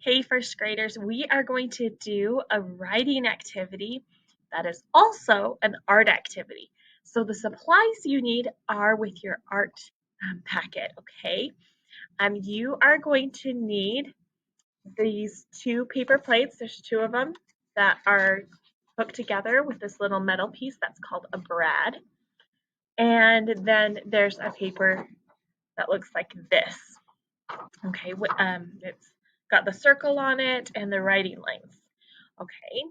Hey, first graders, we are going to do a writing activity that is also an art activity. So the supplies you need are with your art packet, okay? You are going to need these two paper plates. There's two of them that are hooked together with this little metal piece that's called a brad. And then there's a paper that looks like this. Okay, it's got the circle on it and the writing lines. Okay,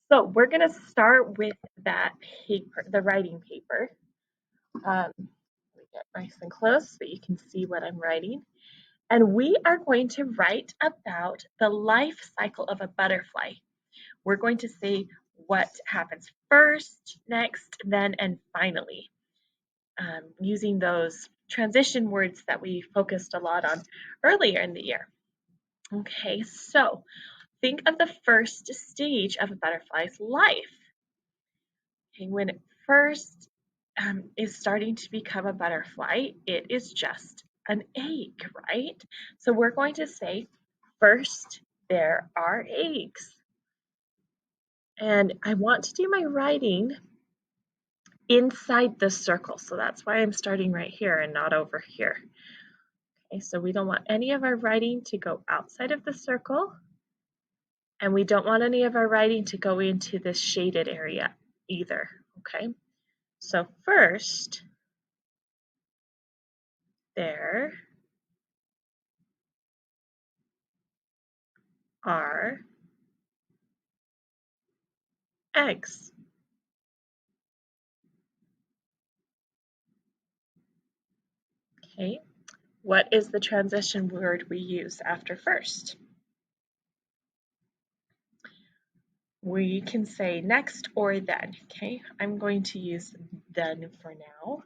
so we're going to start with that paper, the writing paper. Let me get nice and close so you can see what I'm writing. And we are going to write about the life cycle of a butterfly. We're going to say what happens first, next, then, and finally, using those transition words that we focused a lot on earlier in the year. Okay, so think of the first stage of a butterfly's life. Okay, when it first is starting to become a butterfly, it is just an egg, right? So we're going to say, first, there are eggs. And I want to do my writing inside the circle. So that's why I'm starting right here and not over here. Okay, so we don't want any of our writing to go outside of the circle. And we don't want any of our writing to go into this shaded area either, okay? So first, there are eggs. Okay, what is the transition word we use after first? We can say next or then, okay? I'm going to use then for now.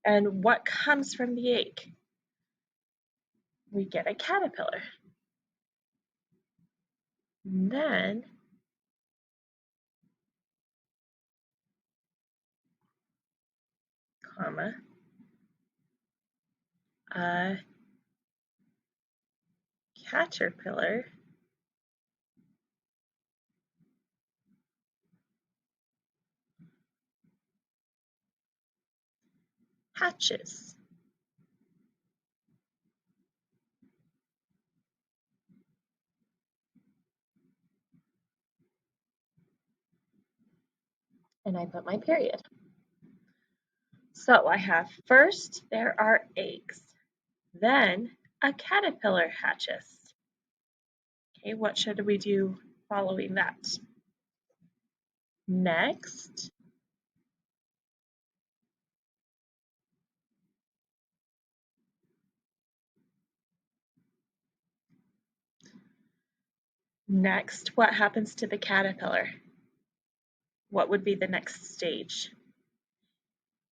And what comes from the egg? We get a caterpillar. And then, comma, a caterpillar hatches. And I put my period. So I have first, there are eggs. Then a caterpillar hatches. Okay, what should we do following that? Next, what happens to the caterpillar? What would be the next stage?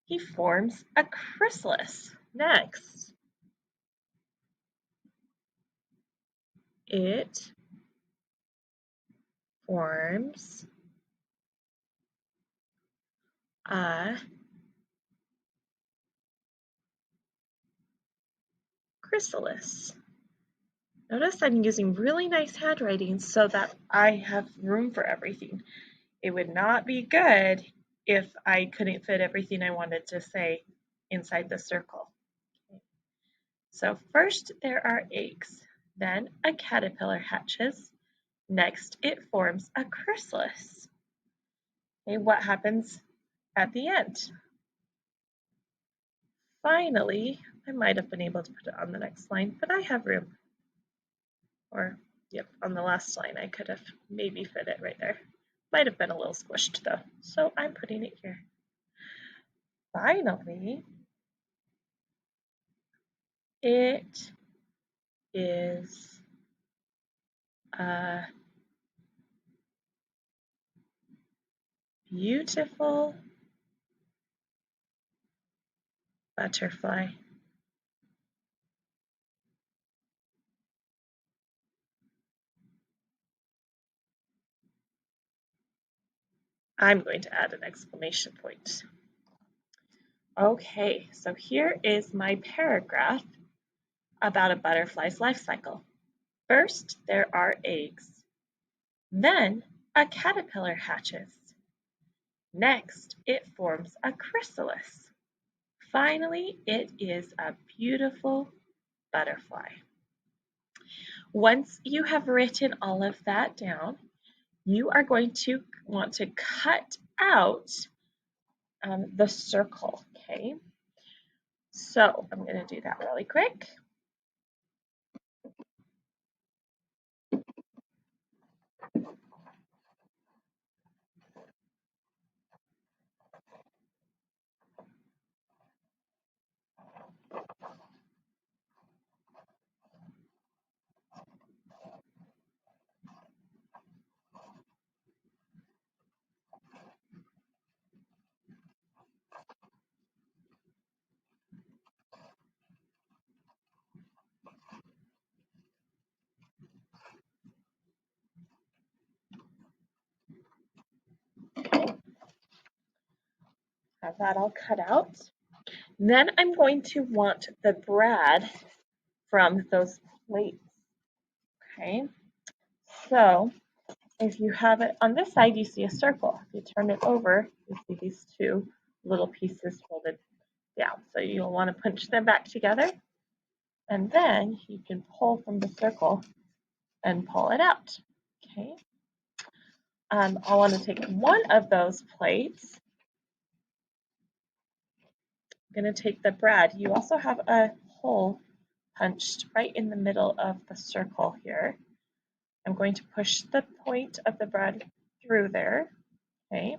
He forms a chrysalis. Next, it forms a chrysalis. Notice I'm using really nice handwriting so that I have room for everything. It would not be good if I couldn't fit everything I wanted to say inside the circle. Okay. So first there are eggs, then a caterpillar hatches, next it forms a chrysalis. Okay, what happens at the end? Finally, I might have been able to put it on the next line, but I have room. Or, yep, on the last line I could have maybe fit it right there. Might have been a little squished though, so I'm putting it here. Finally, it is a beautiful butterfly. I'm going to add an exclamation point. Okay, so here is my paragraph about a butterfly's life cycle. First, there are eggs. Then, a caterpillar hatches. Next, it forms a chrysalis. Finally, it is a beautiful butterfly. Once you have written all of that down, you are going to want to cut out the circle, okay? So I'm going to do that really quick. Have that all cut out. Then I'm going to want the brad from those plates, okay? So if you have it on this side, you see a circle. If you turn it over, you see these two little pieces folded down. So you'll want to punch them back together, and then you can pull from the circle and pull it out, okay? I want to take one of those plates. I'm going to take the brad. You also have a hole punched right in the middle of the circle here. I'm going to push the point of the brad through there, okay?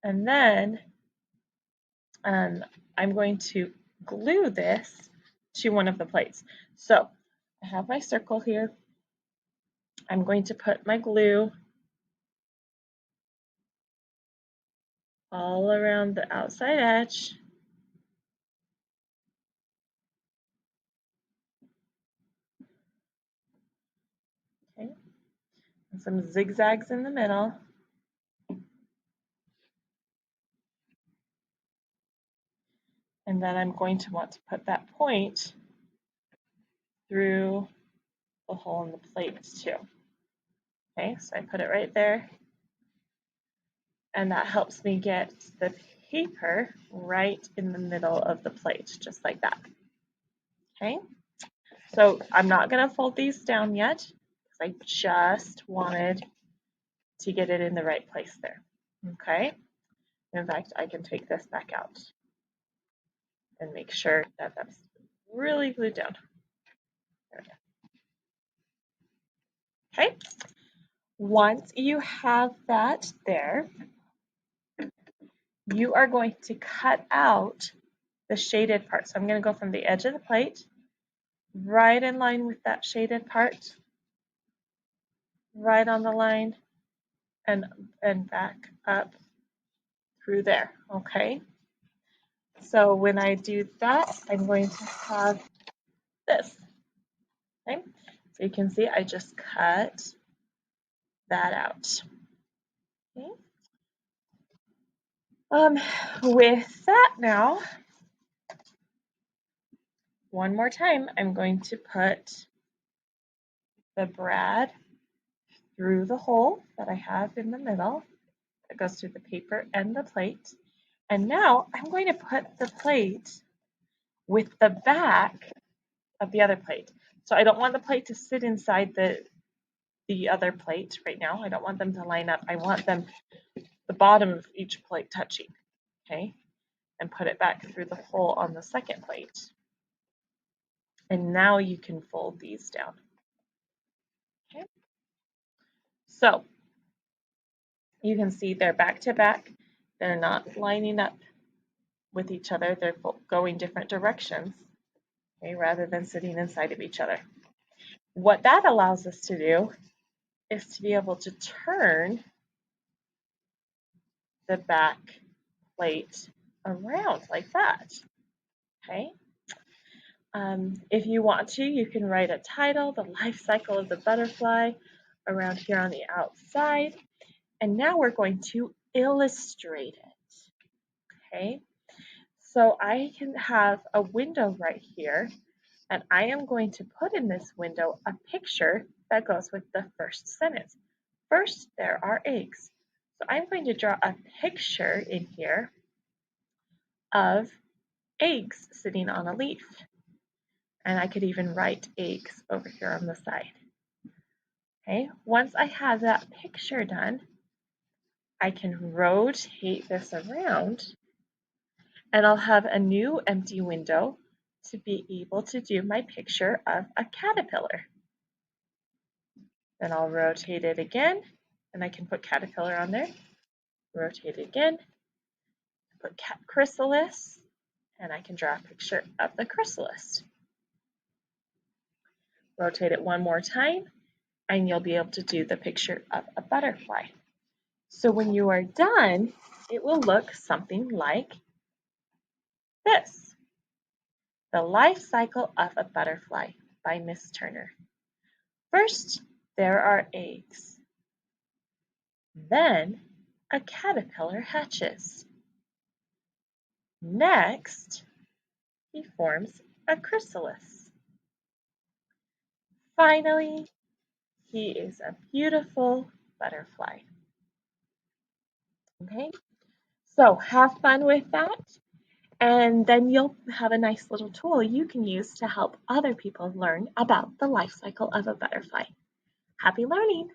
And then I'm going to glue this to one of the plates. So I have my circle here. I'm going to put my glue all around the outside edge. Okay, and some zigzags in the middle. And then I'm going to want to put that point through the hole in the plate too. Okay, so I put it right there. And that helps me get the paper right in the middle of the plate, just like that. Okay, so I'm not going to fold these down yet because I just wanted to get it in the right place there. Okay, in fact, I can take this back out and make sure that that's really glued down. There we go. Okay, once you have that there, you are going to cut out the shaded part. So I'm going to go from the edge of the plate right in line with that shaded part, right on the line, and back up through there, okay? So when I do that, I'm going to have this, okay? So you can see I just cut that out, okay? With that now, one more time, I'm going to put the brad through the hole that I have in the middle. That goes through the paper and the plate. And now I'm going to put the plate with the back of the other plate. So I don't want the plate to sit inside the other plate right now. I don't want them to line up. I want them, the bottom of each plate touching, okay? And put it back through the hole on the second plate. And now you can fold these down, okay? So you can see they're back to back. They're not lining up with each other. They're going different directions, okay, rather than sitting inside of each other. What that allows us to do is to be able to turn the back plate around like that, okay? If you want to, you can write a title, the life cycle of the butterfly, around here on the outside. And now we're going to illustrate it, okay? So I can have a window right here And I am going to put in this window a picture that goes with the first sentence. First, there are eggs. So I'm going to draw a picture in here of eggs sitting on a leaf. And I could even write eggs over here on the side. Okay, once I have that picture done, I can rotate this around and I'll have a new empty window to be able to do my picture of a caterpillar. Then I'll rotate it again and I can put caterpillar on there. Rotate it again, put chrysalis, and I can draw a picture of the chrysalis. Rotate it one more time and you'll be able to do the picture of a butterfly. So when you are done, it will look something like this. The Life Cycle of a Butterfly by Miss Turner. First, there are eggs. Then, a caterpillar hatches. Next, he forms a chrysalis. Finally, he is a beautiful butterfly. Okay, so have fun with that, and then you'll have a nice little tool you can use to help other people learn about the life cycle of a butterfly. Happy learning!